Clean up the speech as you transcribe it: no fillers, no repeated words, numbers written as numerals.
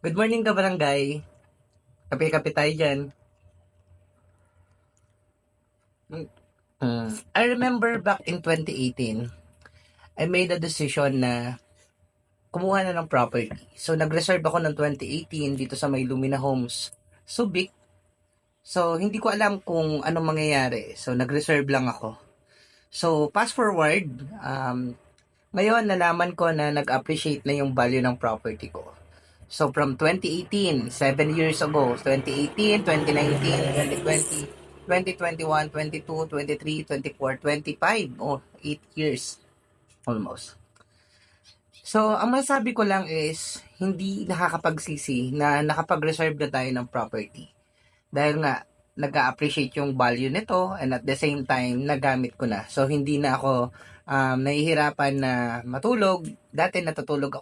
Good morning ka barangay. Kape-kape tayo dyan. I remember back in 2018, I made a decision na kumuha na ng property. So, nag-reserve ako ng 2018 dito sa may Lumina Homes, Subic. So, hindi ko alam kung anong mangyayari. So, nag-reserve lang ako. So, fast forward, ngayon nalaman ko na nag-appreciate na yung value ng property ko. So, from 2018, 7 years ago, 2018, 2019, 2020, 2021, 22, 23, 24, 25, oh, 8 years almost. So, ang masasabi ko lang is, hindi nakakapagsisi na nakapag-reserve na tayo ng property. Dahil nga, nag-appreciate yung value nito and at the same time, nagamit ko na. So, hindi na ako nahihirapan na matulog. Dati natutulog